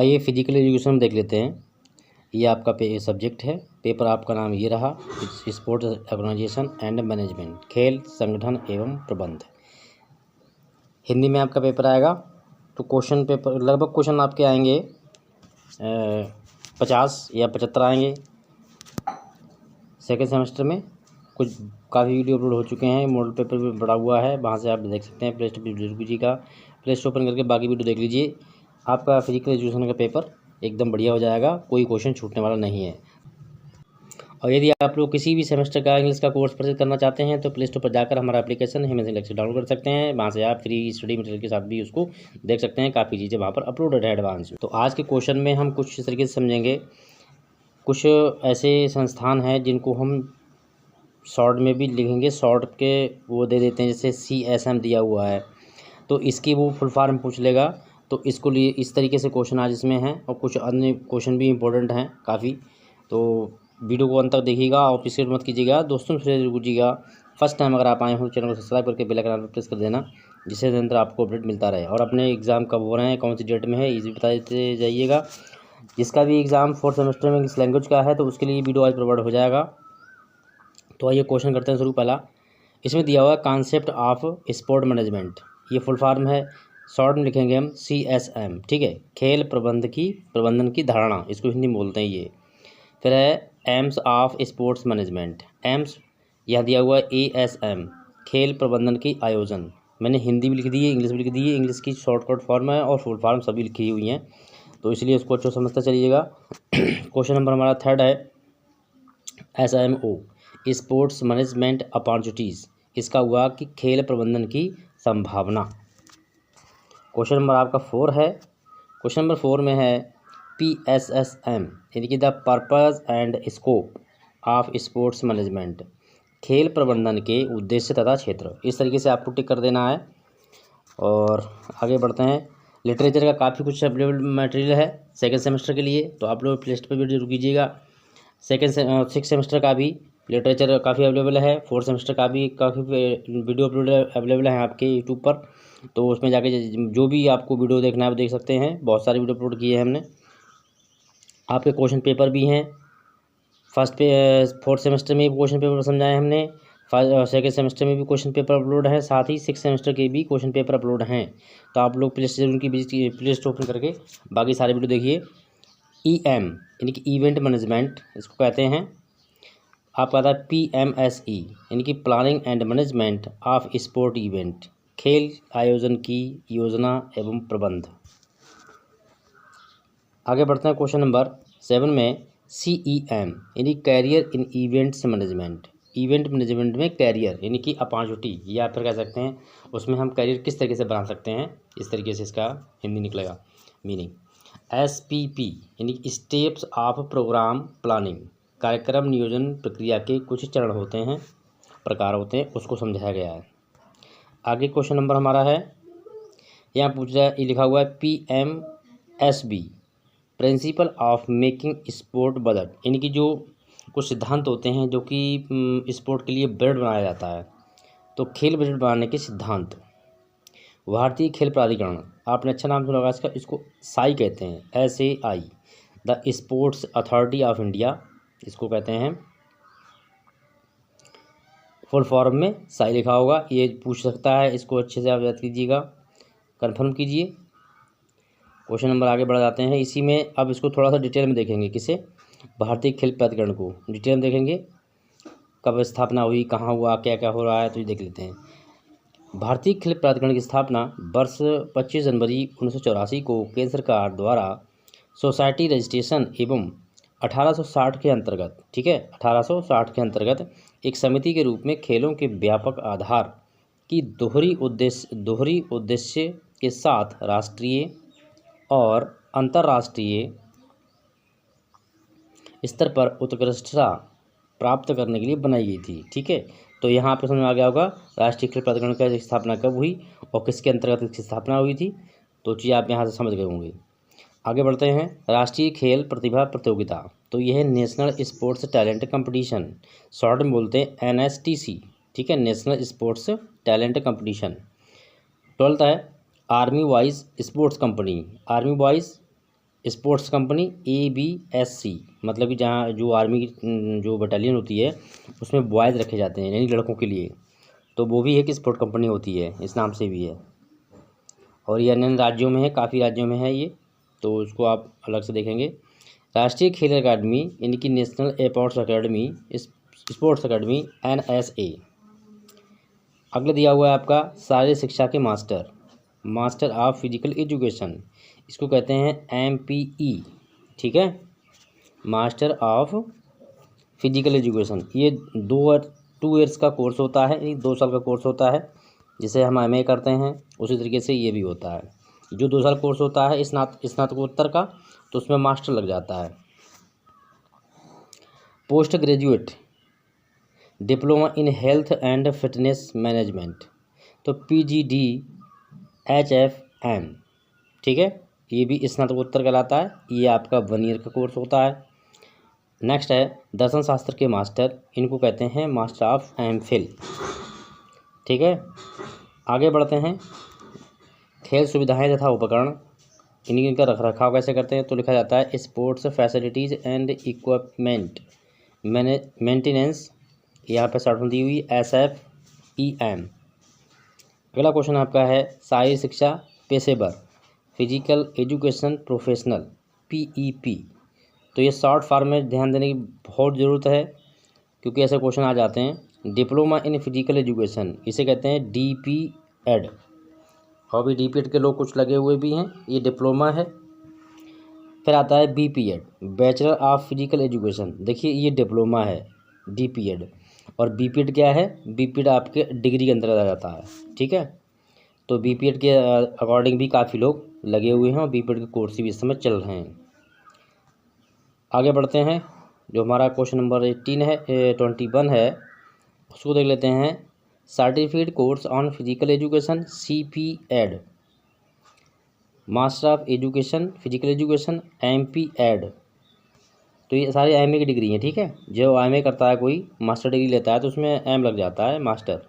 आइए physical education में देख लेते हैं। ये आपका सब्जेक्ट है। पेपर आपका नाम ये रहा, स्पोर्ट्स ऑर्गेनाइजेशन एंड मैनेजमेंट, खेल संगठन एवं प्रबंध। हिंदी में आपका पेपर आएगा। तो क्वेश्चन पेपर लगभग क्वेश्चन आपके आएंगे 50 या 75 आएंगे। सेकेंड सेमेस्टर में कुछ काफ़ी वीडियो अपलोड हो चुके हैं, मॉडल पेपर भी पड़ा हुआ है, वहाँ से आप देख सकते हैं। प्ले स्टोर का प्ले स्टोर ओपन करके बाकी वीडियो देख लीजिए। आपका फिजिकल एजुकेशन का पेपर एकदम बढ़िया हो जाएगा, कोई क्वेश्चन छूटने वाला नहीं है। और यदि आप लोग किसी भी सेमेस्टर का इंग्लिश का कोर्स परचेज करना चाहते हैं तो प्ले स्टोर पर जाकर हमारा एप्लीकेशन हिमेंस लेक्चर डाउनलोड कर सकते हैं। वहाँ से आप फ्री स्टडी मटेरियल के साथ भी उसको देख सकते हैं। काफ़ी चीज़ें वहाँ पर अपलोडेड है एडवांस में। तो आज के क्वेश्चन में हम कुछ इस तरीके से समझेंगे। कुछ ऐसे संस्थान हैं जिनको हम शॉर्ट में भी लिखेंगे, शॉर्ट के वो दे देते हैं, जैसे CSM दिया हुआ है तो इसकी वो फुल फॉर्म पूछ लेगा। तो इसको लिए इस तरीके से क्वेश्चन आज इसमें हैं और कुछ अन्य क्वेश्चन भी इंपॉर्टेंट हैं काफ़ी। तो वीडियो को अंत तक देखिएगा और किसी मत कीजिएगा, दोस्तों से पूछिएगा। फर्स्ट टाइम अगर आप आए हो चैनल को सब्सक्राइब करके बेल आइकन पर प्रेस कर देना, जिससे निरंतर आपको अपडेट मिलता रहे। और अपने एग्ज़ाम कब हो रहे हैं, कौन सी डेट में है, ये भी बता देते जाइएगा। जिसका भी एग्ज़ाम 4th सेमेस्टर में इंग्लिश लैंग्वेज का है तो उसके लिए वीडियो आज प्रोवाइड हो जाएगा। तो आइए क्वेश्चन करते हैं शुरू। पहला इसमें दिया हुआ है कॉन्सेप्ट ऑफ स्पोर्ट मैनेजमेंट। ये फुल फॉर्म है, शॉर्ट में लिखेंगे हम CSM, ठीक है। खेल प्रबंधन की धारणा, इसको हिंदी में बोलते हैं ये। फिर है AIIMS of sports management, AIIMS यह दिया हुआ है ASM, खेल प्रबंधन की आयोजन। मैंने हिंदी भी लिख दी है, इंग्लिश भी लिख दी है। इंग्लिश की शॉर्टकट फॉर्म है और फुल फॉर्म सभी लिखी हुई हैं, तो इसलिए उसको अच्छे समझते चलिएगा। क्वेश्चन नंबर हमारा थर्ड है SMO, स्पोर्ट्स मैनेजमेंट अपॉर्चुनिटीज़। इसका हुआ कि खेल प्रबंधन की संभावना। क्वेश्चन नंबर आपका 4 है। क्वेश्चन नंबर 4 में है PSSM, यानी कि the purpose and scope of sports management, खेल प्रबंधन के उद्देश्य तथा क्षेत्र। इस तरीके से आपको टिक कर देना है। और आगे बढ़ते हैं। लिटरेचर का काफ़ी कुछ अवेलेबल मटेरियल है सेकेंड सेमेस्टर के लिए, तो आप लोग प्ले स्टोर पर वीडियो कीजिएगा। 6th सेमेस्टर का भी लिटरेचर काफ़ी अवेलेबल है। 4th सेमेस्टर का भी काफ़ी वीडियो अपलोड अवेलेबल है आपके यूट्यूब पर, तो उसमें जाके जो भी आपको वीडियो देखना है वो देख सकते हैं। बहुत सारे वीडियो अपलोड किए हैं हमने। आपके क्वेश्चन पेपर भी हैं। 4th सेमेस्टर में भी क्वेश्चन पेपर समझाए हमने। 2nd सेमेस्टर में भी क्वेश्चन पेपर अपलोड है, साथ ही 6th सेमेस्टर के भी क्वेश्चन पेपर अपलोड हैं। तो आप लोग प्ले स्टोर ओपन करके बाकी सारे वीडियो देखिए। EM यानी कि इवेंट मैनेजमेंट इसको कहते हैं। आपका आता है PMSE यानी कि planning and management of sport event, खेल आयोजन की योजना एवं प्रबंध। आगे बढ़ते हैं क्वेश्चन नंबर 7 में CEM यानी career in events management. Event management में कैरियर यानी कि अपॉर्चुनिटी, या फिर कह सकते हैं उसमें हम कैरियर किस तरीके से बना सकते हैं, इस तरीके से इसका हिंदी निकलेगा मीनिंग। SPP यानी कि स्टेप्स ऑफ प्रोग्राम प्लानिंग, कार्यक्रम नियोजन प्रक्रिया के कुछ चरण होते हैं, प्रकार होते हैं, उसको समझाया गया है। आगे क्वेश्चन नंबर हमारा है, यहाँ पूछ रहा है, ये लिखा हुआ है PMSB principle of making sport budget, यानी कि जो कुछ सिद्धांत होते हैं जो कि स्पोर्ट के लिए बजट बनाया जाता है। तो खेल बजट बनाने के सिद्धांत। भारतीय खेल प्राधिकरण, आपने अच्छा नाम सुना होगा इसका, इसको SAI कहते हैं, SAI, the sports authority of India इसको कहते हैं। फुल फॉर्म में SAI लिखा होगा, ये पूछ सकता है, इसको अच्छे से आप याद कीजिएगा, कंफर्म कीजिए। क्वेश्चन नंबर आगे बढ़ जाते हैं। इसी में अब इसको थोड़ा सा डिटेल में देखेंगे, किसे, भारतीय खेल प्राधिकरण को डिटेल में देखेंगे, कब स्थापना हुई, कहाँ हुआ, क्या क्या हो रहा है, तो ये देख लेते हैं। भारतीय खेल प्राधिकरण की स्थापना वर्ष 25 जनवरी 1984 को केंद्र सरकार द्वारा सोसाइटी रजिस्ट्रेशन एवं 1860 के अंतर्गत, ठीक है, 1860 के अंतर्गत एक समिति के रूप में खेलों के व्यापक आधार की दोहरी उद्देश्य के साथ राष्ट्रीय और अंतर्राष्ट्रीय स्तर पर उत्कृष्टता प्राप्त करने के लिए बनाई गई थी, ठीक है। तो यहाँ पर समझ में आ गया होगा राष्ट्रीय खेल प्राधिकरण की स्थापना कब हुई और किसके अंतर्गत इसकी स्थापना हुई थी, तो चीज़ आप यहाँ से समझ गए होंगे। आगे बढ़ते हैं। राष्ट्रीय खेल प्रतिभा प्रतियोगिता, तो यह national sports talent competition, short में बोलते हैं NSTC, ठीक है, national sports talent competition. 12th है army wise sports company, army wise sports company ABSC, मतलब कि जहाँ जो आर्मी की जो बटालियन होती है उसमें बॉयज़ रखे जाते हैं यानी लड़कों के लिए, तो वो भी एक स्पोर्ट कंपनी होती है, इस नाम से भी है। और ये अन्य राज्यों में है, काफ़ी राज्यों में है ये, तो उसको आप अलग से देखेंगे। राष्ट्रीय खेल अकादमी यानी कि national sports academy, sports academy NSA। अगला दिया हुआ है आपका शारीरिक शिक्षा के मास्टर ऑफ फिजिकल एजुकेशन, इसको कहते हैं MPE, ठीक है, मास्टर ऑफ फिजिकल एजुकेशन। ये 2 ईयर्स का कोर्स होता है, ये 2 साल का कोर्स होता है, जिसे हम MA करते हैं उसी तरीके से ये भी होता है। जो 2 साल कोर्स होता है स्नातकोत्तर का, तो उसमें मास्टर लग जाता है। Post graduate diploma in health and fitness management, तो PGDHFM, ठीक है, ये भी स्नातकोत्तर कहलाता है। ये आपका 1 ईयर का कोर्स होता है। नेक्स्ट है दर्शन शास्त्र के मास्टर, इनको कहते हैं मास्टर ऑफ MPhil, ठीक है। आगे बढ़ते हैं। खेल सुविधाएं तथा उपकरण, इनका रख रखाव कैसे करते हैं, तो लिखा जाता है sports facilities and equipment maintenance, यहाँ पे शॉर्ट दी हुई SFEM। अगला क्वेश्चन आपका है शारीरिक शिक्षा पेशेवर, फिजिकल एजुकेशन प्रोफेशनल, PEP। तो ये शॉर्ट फॉर्म में ध्यान देने की बहुत ज़रूरत है, क्योंकि ऐसे क्वेश्चन आ जाते हैं। डिप्लोमा इन फिजिकल एजुकेशन, इसे कहते हैं DPED, और भी DPED के लोग कुछ लगे हुए भी हैं, ये डिप्लोमा है। फिर आता है BPED, bachelor of physical education, देखिए ये डिप्लोमा है DPED, और BPED क्या है, BPED आपके डिग्री के अंदर आ जाता है, ठीक है। तो BPED के अकॉर्डिंग भी काफ़ी लोग लगे हुए हैं, और BPED के कोर्स भी इस समय चल रहे हैं। आगे बढ़ते हैं। जो हमारा क्वेश्चन नंबर 21 है, उसको देख लेते हैं। Certificate course on physical education CPED, master of education physical education MPED। तो ये सारी MA की डिग्री हैं, ठीक है। जो MA करता है कोई मास्टर डिग्री लेता है तो उसमें M लग जाता है, मास्टर।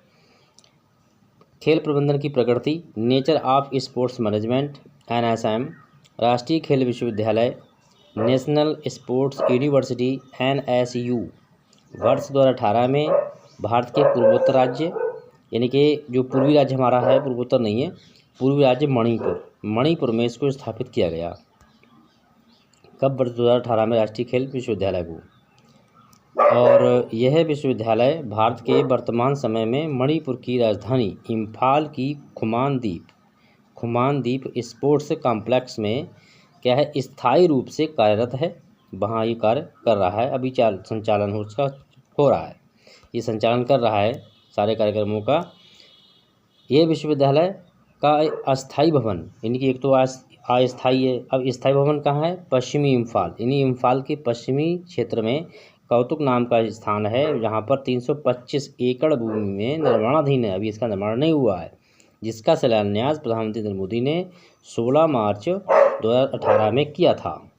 खेल प्रबंधन की प्रकृति, nature of sports management NSM, राष्ट्रीय खेल विश्वविद्यालय, नेशनल स्पोर्ट्स यूनिवर्सिटी NSU। वर्ष 2018 में भारत के पूर्वोत्तर राज्य, यानी कि जो पूर्वी राज्य हमारा है, पूर्वोत्तर नहीं है, पूर्वी राज्य मणिपुर में इसको स्थापित किया गया। कब? वर्ष 2018 में राष्ट्रीय खेल विश्वविद्यालय को। और यह विश्वविद्यालय भारत के वर्तमान समय में मणिपुर की राजधानी इम्फाल की खुमानदीप स्पोर्ट्स कॉम्प्लेक्स में क्या है, स्थायी रूप से कार्यरत है। वहाँ ये कार्य कर रहा है, अभी संचालन उसका हो रहा है, ये संचालन कर रहा है सारे कार्यक्रमों का। ये विश्वविद्यालय का अस्थायी भवन, यानी कि एक तो अस्थायी है, अब स्थायी भवन कहाँ है, पश्चिमी इम्फाल, यानी इम्फाल के पश्चिमी क्षेत्र में कौतुक नाम का स्थान है, जहाँ पर 325 एकड़ भूमि में निर्माणाधीन है, अभी इसका निर्माण नहीं हुआ है, जिसका शिलान्यास प्रधानमंत्री नरेंद्र मोदी ने 16 मार्च 2018 में किया था।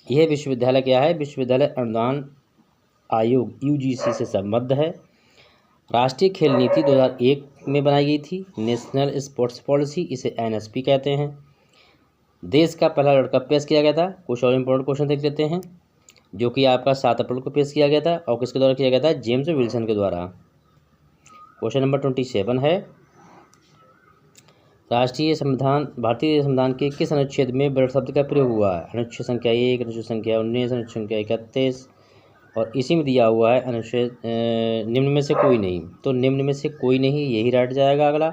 यह विश्वविद्यालय क्या है, विश्वविद्यालय अनुदान आयोग UGC से संबद्ध है। राष्ट्रीय खेल नीति 2001 में बनाई गई थी, नेशनल स्पोर्ट्स पॉलिसी, इसे NSP कहते हैं। देश का पहला वर्ल्ड कप पेश किया गया था। कुछ और इम्पोर्टेंट क्वेश्चन देख लेते हैं, जो कि आपका 7 अप्रैल को पेश किया गया था, और किसके द्वारा किया गया था, जेम्स विल्सन के द्वारा। क्वेश्चन नंबर 27 है, भारतीय संविधान के किस अनुच्छेद में ब्लड शब्द का प्रयोग हुआ है? अनुच्छेद संख्या 1, अनुच्छेद संख्या 19, अनुच्छेद संख्या 31, और इसी में दिया हुआ है अनुच्छेद निम्न में से कोई नहीं, तो निम्न में से कोई नहीं, यही राइट जाएगा। अगला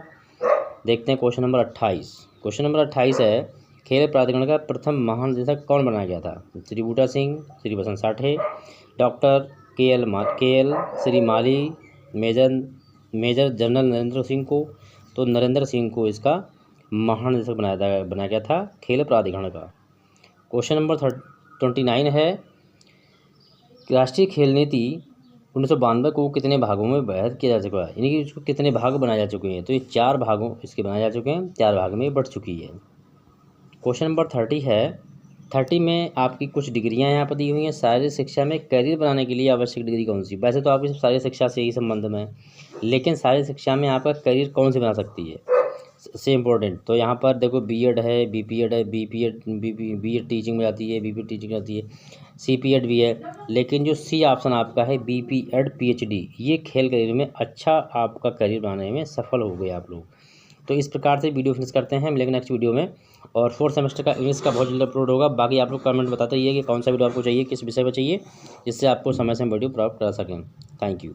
देखते हैं क्वेश्चन नंबर 28। क्वेश्चन नंबर 28 है, खेल प्राधिकरण का प्रथम महानिदेशक कौन बनाया गया था? श्री बूटा सिंह, श्री बसंत साठे, डॉक्टर KL, श्री माली, मेजर जनरल नरेंद्र सिंह को। तो नरेंद्र सिंह को इसका महानिदेशक बनाया गया था खेल प्राधिकरण का। क्वेश्चन नंबर 29 है, राष्ट्रीय खेल नीति 1992 को कितने भागों में विभाजित किया जा चुका है, यानी कि इसको कितने भाग बनाए जा चुके हैं? तो ये 4 भागों इसके बनाए जा चुके हैं, 4 भाग में बढ़ चुकी है। क्वेश्चन नंबर 30 है, 30 में आपकी कुछ डिग्रियां यहाँ पर दी हुई हैं। शारीरिक शिक्षा में करियर बनाने के लिए आवश्यक डिग्री कौन सी? वैसे तो आपकी शारीरिक शिक्षा से ही संबंध में, लेकिन शारीरिक शिक्षा में आपका करियर कौन सी बना सकती है? से इम्पोर्टेंट। तो यहाँ पर देखो बीएड है, बीपीएड है, बीएड टीचिंग में आती है, बीपीएड टीचिंग में आती है, सीपीएड भी है। लेकिन जो सी ऑप्शन आपका है बीपीएड पीएचडी, ये खेल करियर में अच्छा आपका करियर बनाने में सफल हो गए आप लोग। तो इस प्रकार से वीडियो फिनिश करते हैं, मिलेंगे नेक्स्ट वीडियो में। और 4th सेमेस्टर का इंग्लिश का बहुत जल्द अपलोड होगा। बाकी आप लोग कमेंट बताते रहिए कि कौन सा वीडियो आपको चाहिए, किस विषय पर चाहिए, जिससे आपको समय से वीडियो प्राप्त करा सकें। Thank you.